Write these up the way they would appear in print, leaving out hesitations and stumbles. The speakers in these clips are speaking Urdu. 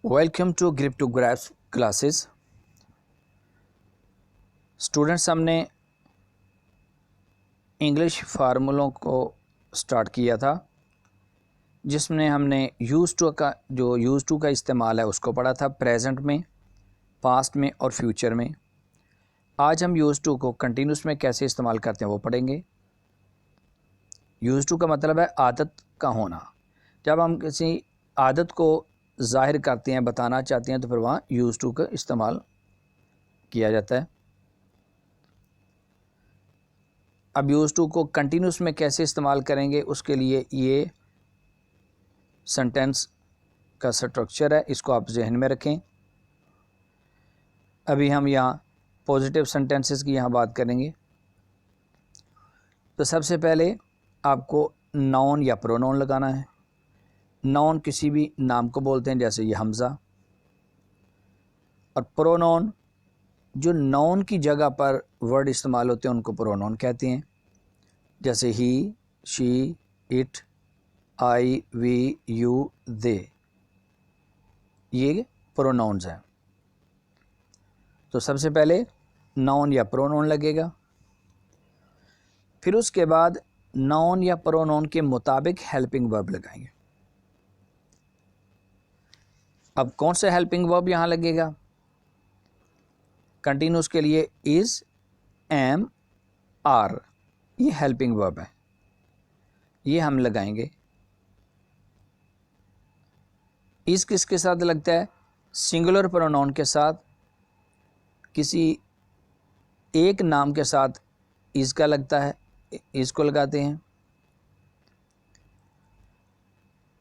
Welcome to grip to grips classes. Students, ہم نے انگلش فارمولوں کو سٹارٹ کیا تھا جس میں ہم نے یوز ٹو کا استعمال ہے اس کو پڑھا تھا پریزنٹ میں، پاسٹ میں اور فیوچر میں. آج ہم یوز ٹو کو کنٹینیوس میں کیسے استعمال کرتے ہیں وہ پڑھیں گے. یوز ٹو کا مطلب ہے عادت کا ہونا. جب ہم کسی عادت کو ظاہر کرتے ہیں، بتانا چاہتے ہیں، تو پھر وہاں یوز ٹو کا استعمال کیا جاتا ہے. اب یوز ٹو کو کنٹینیوس میں کیسے استعمال کریں گے، اس کے لیے یہ سینٹینس کا سٹرکچر ہے، اس کو آپ ذہن میں رکھیں. ابھی ہم یہاں پوزیٹیو سینٹینسز کی یہاں بات کریں گے. تو سب سے پہلے آپ کو ناؤن یا پروناؤن لگانا ہے. ناؤن کسی بھی نام کو بولتے ہیں، جیسے یہ حمزہ. اور پروناؤن جو ناؤن کی جگہ پر ورڈ استعمال ہوتے ہیں ان کو پروناؤن کہتے ہیں، جیسے ہی، شی، اٹ، آئی، وی، یو، دے. یہ پروناؤنز ہیں. تو سب سے پہلے ناؤن یا پروناؤن لگے گا. پھر اس کے بعد ناؤن یا پروناؤن کے مطابق ہیلپنگ ورب لگائیں گے. اب کون سے ہیلپنگ ورب یہاں لگے گا؟ کنٹینیوس کے لیے از، ایم، آر، یہ ہیلپنگ ورب ہے، یہ ہم لگائیں گے. از کس کے ساتھ لگتا ہے؟ سنگولر پروناؤن کے ساتھ. کسی ایک نام کے ساتھ از کا لگتا ہے، از کو لگاتے ہیں.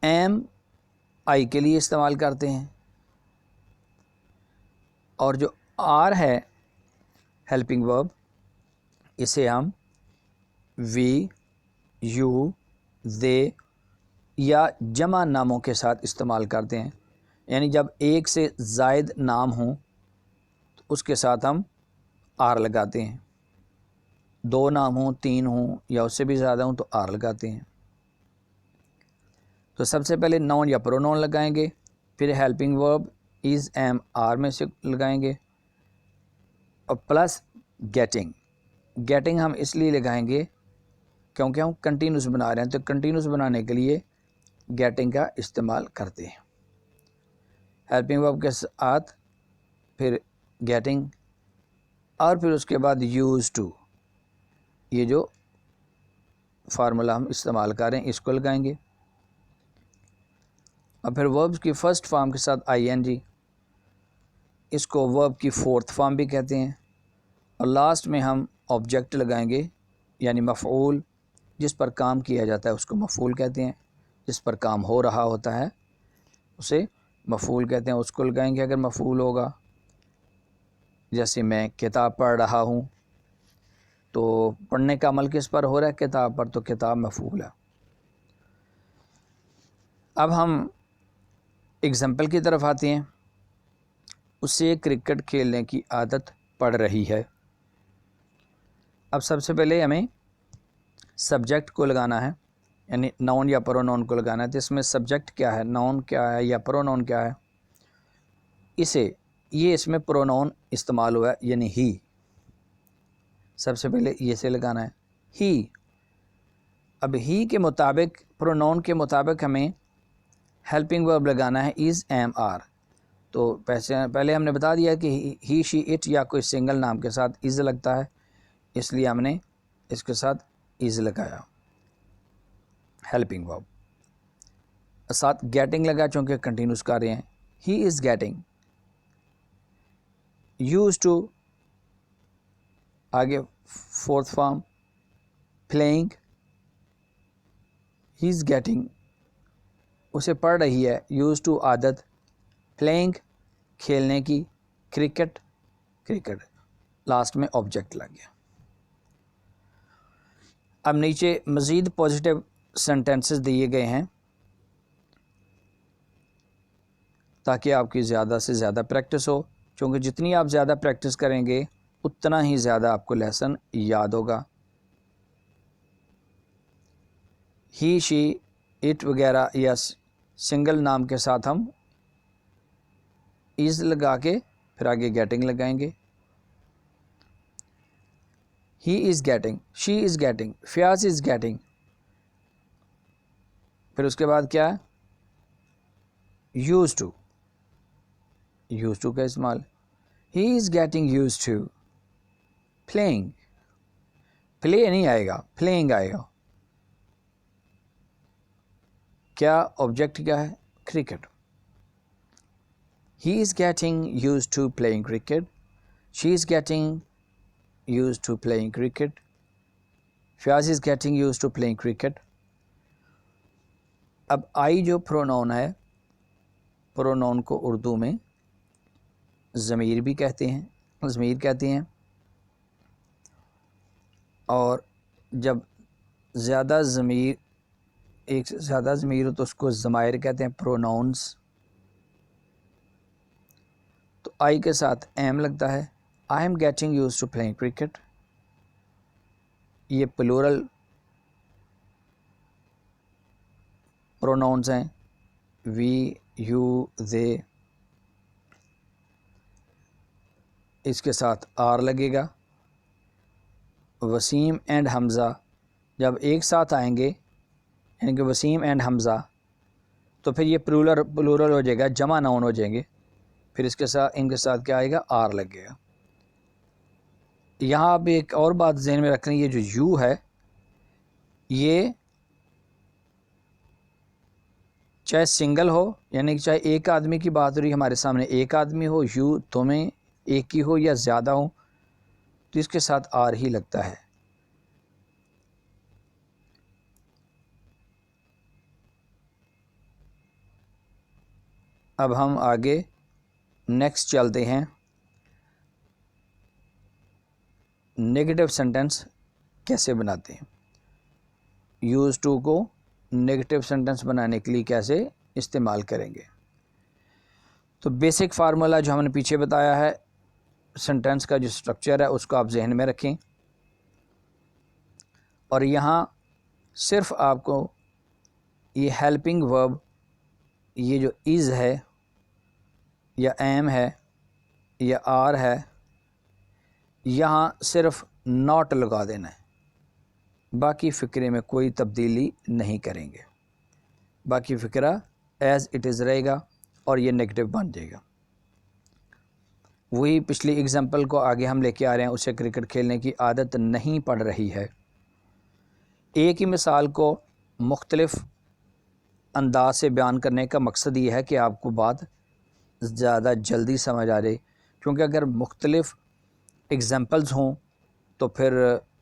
ایم آئی کے لیے استعمال کرتے ہیں. اور جو آر ہے ہیلپنگ ورب، اسے ہم وی، یو، دے یا جمع ناموں کے ساتھ استعمال کرتے ہیں. یعنی جب ایک سے زائد نام ہوں تو اس کے ساتھ ہم آر لگاتے ہیں. دو نام ہوں، تین ہوں یا اس سے بھی زیادہ ہوں تو آر لگاتے ہیں. تو سب سے پہلے ناؤن یا پروناؤن لگائیں گے، پھر ہیلپنگ ورب از، ایم، آر میں سے لگائیں گے، اور پلس گیٹنگ. گیٹنگ ہم اس لیے لگائیں گے کیونکہ ہم کنٹینیوس بنا رہے ہیں، تو کنٹینیوس بنانے کے لیے گیٹنگ کا استعمال کرتے ہیں. ہیلپنگ ورب کے ساتھ پھر گیٹنگ، اور پھر اس کے بعد یوز ٹو. یہ جو فارمولہ ہم استعمال کر رہے ہیں اس کو لگائیں گے. اور پھر وربز کی فرسٹ فارم کے ساتھ آئی این جی، اس کو ورب کی فورتھ فارم بھی کہتے ہیں. اور لاسٹ میں ہم آبجیکٹ لگائیں گے، یعنی مفعول. جس پر کام کیا جاتا ہے اس کو مفعول کہتے ہیں، جس پر کام ہو رہا ہوتا ہے اسے مفعول کہتے ہیں. اس کو لگائیں گے اگر مفعول ہوگا. جیسے میں کتاب پڑھ رہا ہوں، تو پڑھنے کا عمل کس پر ہو رہا ہے؟ کتاب پر، تو کتاب مفعول ہے. اب ہم اگزامپل کی طرف آتے ہیں. اسے کرکٹ کھیلنے کی عادت پڑ رہی ہے. اب سب سے پہلے ہمیں سبجیکٹ کو لگانا ہے، یعنی ناؤن یا پروناؤن کو لگانا ہے. تو اس میں سبجیکٹ کیا ہے، ناؤن کیا ہے یا پروناؤن کیا ہے؟ اس میں پروناؤن استعمال ہوا ہے، یعنی ہی. سب سے پہلے یہ سے لگانا ہے، ہی. اب ہی کے مطابق، پروناؤن کے مطابق ہمیں ہیلپنگ ورب لگانا ہے از، ایم، آر. تو پہلے ہم نے بتا دیا کہ ہی، شی، اٹ یا کوئی سنگل نام کے ساتھ از لگتا ہے، اس لیے ہم نے اس کے ساتھ از لگایا ہیلپنگ ورب. ساتھ گیٹنگ لگا چونکہ کنٹینیوس کر رہے ہیں. He is getting. Use to, آگے fourth form playing. He is getting, اسے پڑھ رہی ہے. یوز ٹو عادت، پلینگ کھیلنے کی، کرکٹ کرکٹ. لاسٹ میں آبجیکٹ لگ گیا. اب نیچے مزید پازیٹیو سینٹینسز دیے گئے ہیں تاکہ آپ کی زیادہ سے زیادہ پریکٹس ہو، چونکہ جتنی آپ زیادہ پریکٹس کریں گے اتنا ہی زیادہ آپ کو لیسن یاد ہوگا. ہی، شی، اٹ وغیرہ یا سنگل نام کے ساتھ ہم از لگا کے پھر آگے گیٹنگ لگائیں گے. He is getting, she is getting, Fayaz is getting. پھر اس کے بعد کیا ہے؟ یوز ٹو, یوز ٹو کا استعمال. He is getting use to playing. پلے نہیں آئے گا, پلینگ آئے گا. کیا آبجیکٹ کیا ہے؟ Cricket. He is getting use to playing cricket. She is getting used to playing cricket. Fayaz is getting used to playing cricket. اب آئی جو پرونون ہے, پرونون کو اردو میں ضمیر بھی کہتے ہیں, ضمیر کہتے ہیں, اور جب زیادہ ضمیر, ایک سے زیادہ ضمیر ہو تو اس کو ضمائر کہتے ہیں, پرونونس. تو آئی کے ساتھ ایم لگتا ہے. I am getting used to playing cricket. یہ پلورل پروناؤنس ہیں, وی, یو, دے. اس کے ساتھ آر لگے گا. وسیم اینڈ حمزہ جب ایک ساتھ آئیں گے, یعنی کہ وسیم اینڈ حمزہ, تو پھر یہ پلورل ہو جائے گا, جمع ناؤن ہو جائیں گے. پھر اس کے ساتھ, ان کے ساتھ کیا آئے گا؟ آر لگے گا. یہاں آپ ایک اور بات ذہن میں رکھ لیں, یہ جو یو ہے یہ چاہے سنگل ہو, یعنی کہ چاہے ایک آدمی کی بات ہو رہی ہمارے سامنے, ایک آدمی ہو, یو تمہیں ایک کی ہو یا زیادہ ہو, تو اس کے ساتھ آر ہی لگتا ہے. اب ہم آگے نیکسٹ چلتے ہیں. نیگیٹو سینٹنس کیسے بناتے ہیں؟ یوز ٹو کو نیگیٹو سینٹنس بنانے کے لیے کیسے استعمال کریں گے؟ تو بیسک فارمولا جو ہم نے پیچھے بتایا ہے, سینٹنس کا جو سٹرکچر ہے اس کو آپ ذہن میں رکھیں. اور یہاں صرف آپ کو یہ ہیلپنگ ورب, یہ جو از ہے یا ایم ہے یا آر ہے, یہاں صرف ناٹ لگا دینا ہے. باقی فقرے میں کوئی تبدیلی نہیں کریں گے. باقی فقرہ ایز اٹ از رہے گا اور یہ نیگیٹو بن جائے گا. وہی پچھلی اگزامپل کو آگے ہم لے کے آ رہے ہیں, اسے کرکٹ کھیلنے کی عادت نہیں پڑ رہی ہے. ایک ہی مثال کو مختلف انداز سے بیان کرنے کا مقصد یہ ہے کہ آپ کو بات زیادہ جلدی سمجھ آ جائے, کیونکہ اگر مختلف اگزامپلز ہوں تو پھر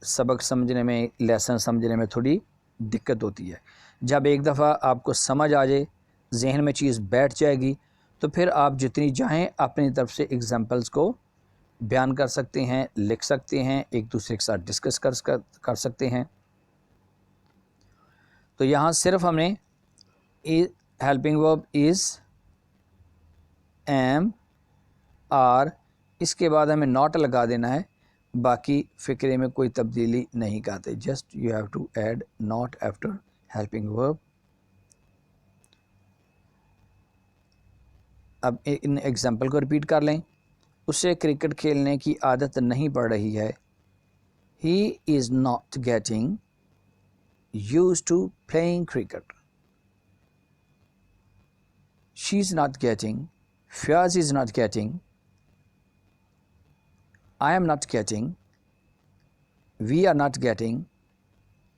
سبق سمجھنے میں, لیسن سمجھنے میں تھوڑی دقت ہوتی ہے. جب ایک دفعہ آپ کو سمجھ آ جائے, ذہن میں چیز بیٹھ جائے گی, تو پھر آپ جتنی چاہیں اپنی طرف سے اگزامپلز کو بیان کر سکتے ہیں, لکھ سکتے ہیں, ایک دوسرے کے ساتھ ڈسکس کر سکتے ہیں. تو یہاں صرف ہم نے ہیلپنگ ورب از, ایم, آر, اس کے بعد ہمیں ناٹ لگا دینا ہے. باقی فقرے میں کوئی تبدیلی نہیں کرتے. Just you have to add not after helping verb. اب ان ایگزامپل کو ریپیٹ کر لیں. اسے کرکٹ کھیلنے کی عادت نہیں پڑ رہی ہے. He is not getting use to playing cricket. She is not getting, Fayaz is not getting, I am not getting, we are not getting,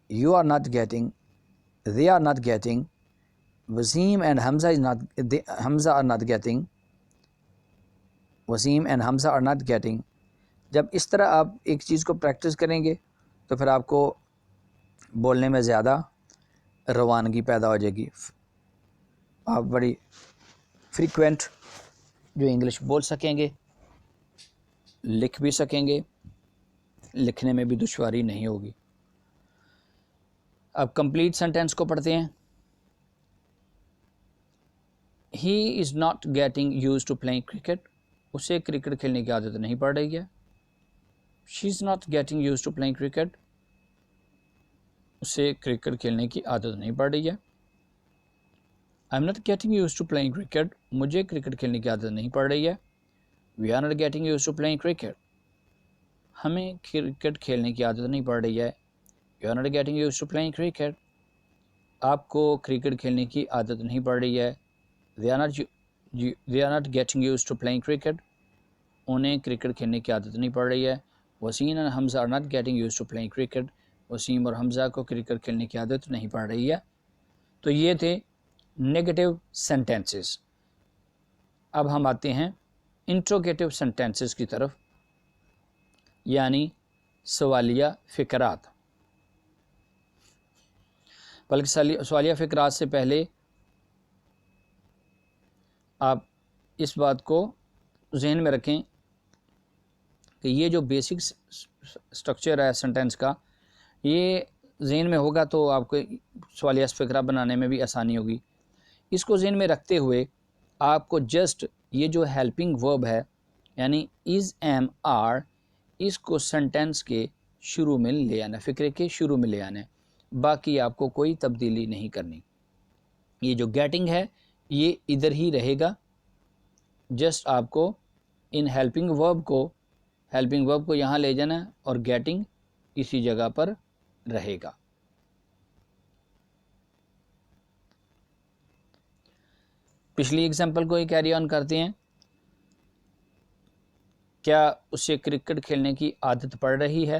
you are not getting, they are not getting, Wasim and Hamza are not getting, Wasim and Hamza are not getting. جب اس طرح آپ ایک چیز کو پریکٹس کریں گے تو پھر آپ کو بولنے میں زیادہ روانگی پیدا ہو جائے گی. آپ بڑی فریکوینٹ جو انگلش بول سکیں گے, لکھ بھی سکیں گے, لکھنے میں بھی دشواری نہیں ہوگی. اب کمپلیٹ سینٹینس کو پڑھتے ہیں. He is not getting use to playing cricket. اسے کرکٹ کھیلنے کی عادت نہیں پڑ رہی ہے. She is not getting use to playing cricket. اسے کرکٹ کھیلنے کی عادت نہیں پڑ رہی ہے. I am not getting use to playing cricket, مجھے کرکٹ کھیلنے کی عادت نہیں پڑ رہی ہے. We are not getting use to playing cricket, ہمیں کرکٹ کھیلنے کی عادت نہیں پڑ رہی ہے. You are not getting use to playing cricket, آپ کو کرکٹ کھیلنے کی عادت نہیں پڑ رہی ہے. they are not getting used to playing cricket, انہیں کرکٹ کھیلنے کی عادت نہیں پڑ رہی ہے. وسیم اور حمزہ are not getting used to playing cricket, Wasim اور حمزہ کو کرکٹ کھیلنے کی عادت نہیں پڑ رہی ہے. تو یہ تھے نیگیٹو سینٹینسز. اب ہم آتے ہیں انٹروگیٹو سینٹینسز کی طرف, یعنی سوالیہ فقرات. بلکہ سوالیہ فقرات سے پہلے آپ اس بات کو ذہن میں رکھیں کہ یہ جو بیسک سٹرکچر ہے سینٹینس کا, یہ ذہن میں ہوگا تو آپ کو سوالیہ فقرہ بنانے میں بھی آسانی ہوگی. اس کو ذہن میں رکھتے ہوئے آپ کو جسٹ یہ جو ہیلپنگ ورب ہے یعنی از ایم آر, اس کو سینٹینس کے شروع میں لے آنا, فقرے کے شروع میں لے آنا ہے. باقی آپ کو کوئی تبدیلی نہیں کرنی. یہ جو گیٹنگ ہے یہ ادھر ہی رہے گا, جسٹ آپ کو ان ہیلپنگ ورب کو یہاں لے جانا ہے اور گیٹنگ اسی جگہ پر رہے گا. پچھلی ایگزامپل کو ہی کیری آن کرتے ہیں. کیا اسے کرکٹ کھیلنے کی عادت پڑ رہی ہے؟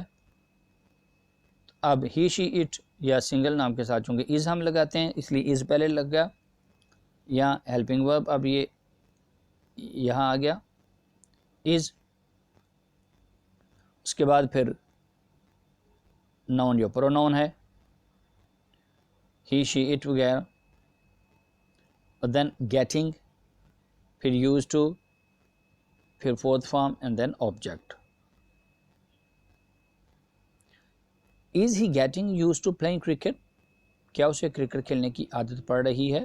اب ہی شی اٹ یا سنگل نام کے ساتھ چونکہ از ہم لگاتے ہیں اس لیے از پہلے لگ گیا, یا ہیلپنگ ورب اب یہ یہاں آ گیا از, اس کے بعد پھر ناؤن یا پروناؤن ہے ہی شی اٹ وغیرہ, اور دین گیٹنگ, پھر یوز ٹو, پھر fourth form and then object. Is he getting use to playing cricket, کیا اسے کرکٹ کھیلنے کی عادت پڑ رہی ہے؟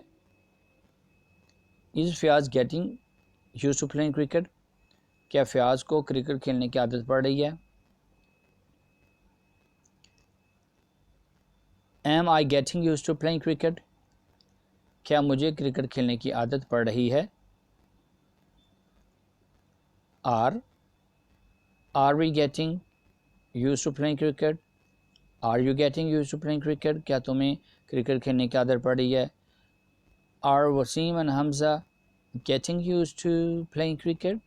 Is Fayaz getting use to playing cricket, کیا فیاض کو کرکٹ کھیلنے کی عادت پڑ رہی ہے؟ Am I getting use to playing cricket, کیا مجھے کرکٹ کھیلنے کی عادت پڑ رہی ہے؟ Are we getting use to playing cricket, are you getting use to playing cricket, کیا تمہیں کرکٹ کھیلنے کی عادت پڑ رہی ہے؟ Are Waseem and Hamza getting use to playing cricket,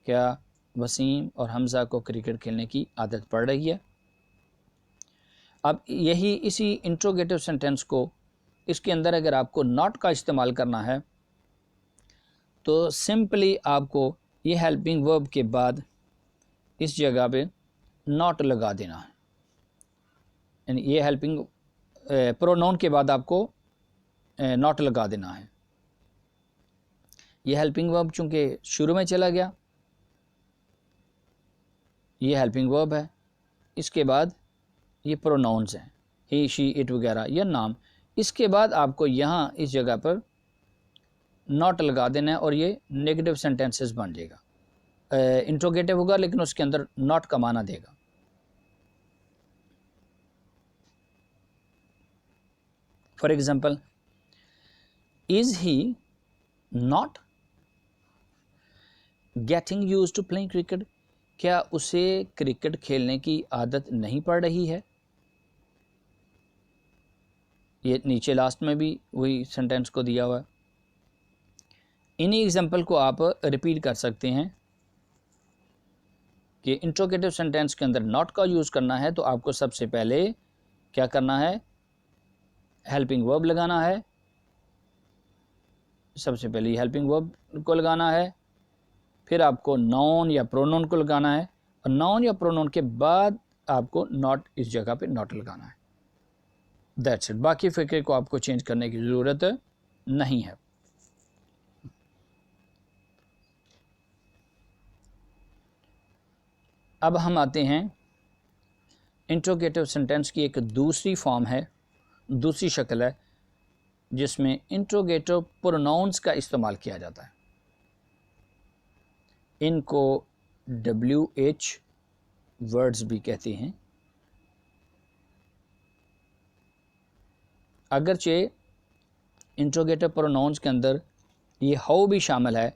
کیا وسیم اور حمزہ کو کرکٹ کھیلنے کی عادت پڑ رہی ہے؟ اب یہی اسی انٹروگیٹو سینٹینس کو اس کے اندر اگر آپ کو ناٹ کا استعمال کرنا ہے تو سمپلی آپ کو یہ ہیلپنگ ورب کے بعد اس جگہ پہ ناٹ لگا دینا ہے. یعنی یہ ہیلپنگ پروناؤن کے بعد آپ کو ناٹ لگا دینا ہے. یہ ہیلپنگ ورب چونکہ شروع میں چلا گیا, یہ ہیلپنگ ورب ہے, اس کے بعد یہ پروناؤنز ہیں ہی شی اٹ وغیرہ یا نام, اس کے بعد آپ کو یہاں اس جگہ پر ناٹ لگا دینا ہے اور یہ نیگیٹو سینٹینسز بن جائے گا. انٹروگیٹو ہوگا لیکن اس کے اندر ناٹ کا معنی دے گا. For example is he not getting use to playing cricket, کیا اسے کرکٹ کھیلنے کی عادت نہیں پڑ رہی ہے؟ یہ نیچے لاسٹ میں بھی وہی سینٹینس کو دیا ہوا ہے. انہی ایگزامپل کو آپ ریپیٹ کر سکتے ہیں کہ انٹروگیٹو سینٹینس کے اندر ناٹ کا یوز کرنا ہے تو آپ کو سب سے پہلے کیا کرنا ہے, ہیلپنگ ورب لگانا ہے. سب سے پہلے ہیلپنگ ورب کو لگانا ہے, پھر آپ کو ناؤن یا پروناؤن کو لگانا ہے, اور ناؤن یا پروناؤن کے بعد آپ کو ناٹ اس جگہ پہ ناٹ لگانا ہے. That's it. باقی فقرے کو آپ کو چینج کرنے کی ضرورت نہیں ہے. اب ہم آتے ہیں انٹروگیٹو سینٹینس کی ایک دوسری فارم ہے, دوسری شکل ہے جس میں انٹروگیٹو پروناؤنس کا استعمال کیا جاتا ہے. ان کو WH ورڈز بھی کہتے ہیں. اگرچہ انٹروگیٹو پروناؤنس کے اندر یہ ہاؤ بھی شامل ہے.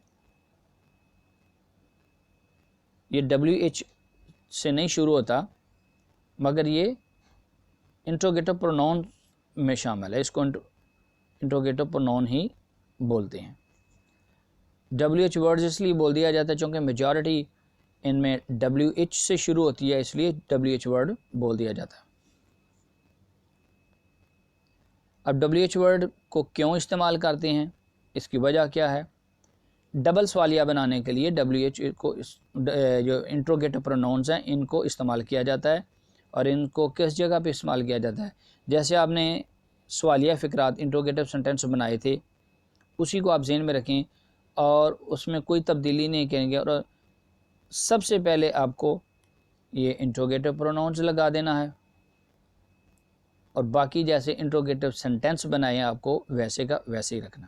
یہ ڈبلیو ایچ سے نہیں شروع ہوتا مگر یہ انٹروگیٹو پروناؤن میں شامل ہے. اس کو انٹروگیٹو پروناؤن ہی بولتے ہیں. ڈبلیو ایچ ورڈز اس لیے بول دیا جاتا ہے چونکہ میجورٹی ان میں ڈبلیو ایچ سے شروع ہوتی ہے, اس لیے ڈبلیو ایچ ورڈ بول دیا جاتا ہے. اب ڈبلیو ایچ ورڈ کو کیوں استعمال کرتے ہیں, اس کی وجہ کیا ہے؟ ڈبل سوالیہ بنانے کے لیے ڈبلیو ایچ کو جو انٹروگیٹو پروناؤنس ہیں ان کو استعمال کیا جاتا ہے. اور ان کو کس جگہ پہ استعمال کیا جاتا ہے؟ جیسے آپ نے سوالیہ فقرات انٹروگیٹو سینٹینس بنائے تھے اسی کو آپ ذہن میں رکھیں اور اس میں کوئی تبدیلی نہیں کریں گے, اور سب سے پہلے آپ کو یہ انٹروگیٹو پروناؤنس لگا دینا ہے اور باقی جیسے انٹروگیٹو سینٹینس بنائے ہیں آپ کو ویسے کا ویسے ہی رکھنا.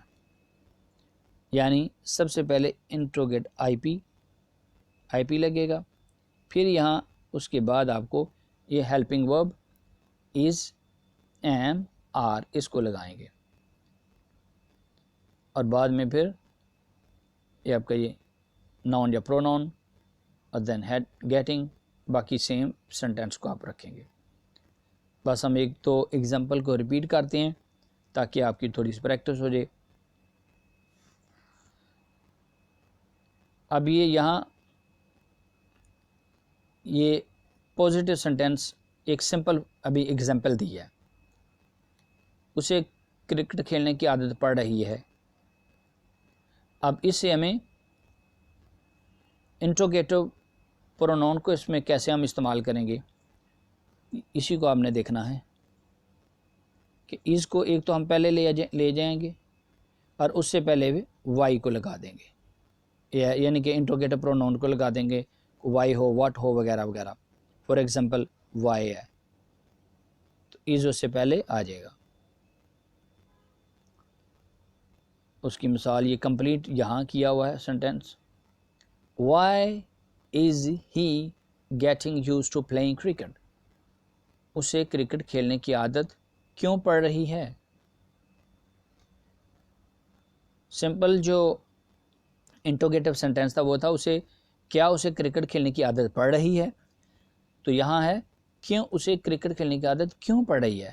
یعنی سب سے پہلے انٹروگیٹ آئی پی لگے گا, پھر یہاں اس کے بعد آپ کو یہ ہیلپنگ ورب از ایم آر اس کو لگائیں گے, اور بعد میں پھر یہ آپ کا یہ ناؤن یا پروناؤن اور دین ہیڈ گیٹنگ, باقی سیم سینٹینس کو آپ رکھیں گے. بس ہم ایک تو ایگزامپل کو ریپیٹ کرتے ہیں تاکہ آپ کی تھوڑی سی پریکٹس ہو جائے. اب یہاں یہ پوزیٹیو سینٹینس ایک سمپل ابھی ایگزامپل دی ہے, اسے کرکٹ کھیلنے کی عادت پڑ رہی ہے. اب اس سے ہمیں انٹروگیٹو پروناؤن کو اس میں کیسے ہم استعمال کریں گے, اسی کو آپ نے دیکھنا ہے کہ اس کو ایک تو ہم پہلے لے جائیں گے اور اس سے پہلے بھی وائی کو لگا دیں گے, یعنی کہ انٹروگیٹو پروناؤن کو لگا دیں گے, وائی ہو واٹ ہو وغیرہ وغیرہ. فار ایگزامپل وائی ہے تو از اس سے پہلے آ جائے گا. اس کی مثال یہ کمپلیٹ یہاں کیا ہوا ہے sentence, why is he getting use to playing cricket, اسے کرکٹ کھیلنے کی عادت کیوں پڑ رہی ہے. سمپل جو انٹروگیٹو سینٹینس تھا وہ تھا اسے کرکٹ کھیلنے کی عادت پڑ رہی ہے, تو یہاں ہے کیوں اسے کرکٹ کھیلنے کی عادت کیوں پڑ رہی ہے.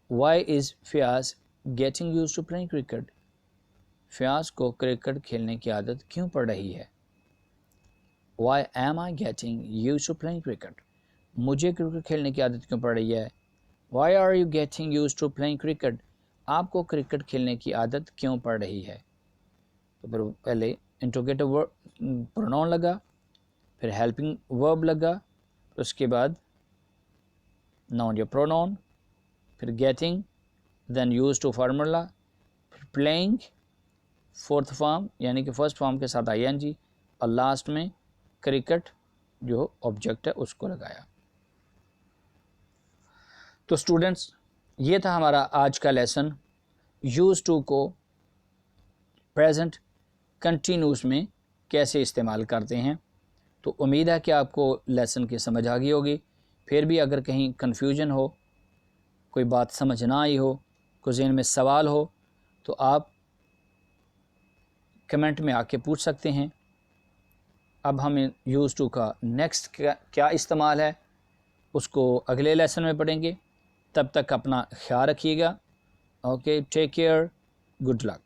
Why is Fayaz getting use to playing cricket, Fayaz کو کرکٹ کھیلنے کی عادت کیوں پڑ رہی ہے. Why am I getting use to playing cricket, مجھے کرکٹ کھیلنے کی عادت کیوں پڑ رہی ہے. Why are you getting use to playing cricket, آپ کو کرکٹ کھیلنے کی عادت کیوں پڑ رہی ہے. تو پھر پہلے انٹروگیٹو پروناؤن لگا, پھر ہیلپنگ ورب لگا, اس کے بعد ناؤن یا پروناؤن, پھر getting, then used to formula, پھر پلئنگ فورتھ فارم یعنی کہ فرسٹ فارم کے ساتھ آئی این جی, اور لاسٹ میں کرکٹ جو آبجیکٹ ہے اس کو لگایا. تو اسٹوڈنٹس یہ تھا ہمارا آج کا لیسن, یوز ٹو کو پریزنٹ کنٹینیوس میں کیسے استعمال کرتے ہیں. تو امید ہے کہ آپ کو لیسن کی سمجھ آ گئی ہوگی. پھر بھی اگر کہیں کنفیوژن ہو, کوئی بات سمجھ نہ آئی ہو, کوئی ذہن میں سوال ہو, تو آپ کمنٹ میں آ کے پوچھ سکتے ہیں. اب ہم یوز ٹو کا نیکسٹ کیا استعمال ہے اس کو اگلے لیسن میں پڑھیں گے. تب تک اپنا خیال رکھیے گا. اوکے, ٹیک کیئر, گڈ لک.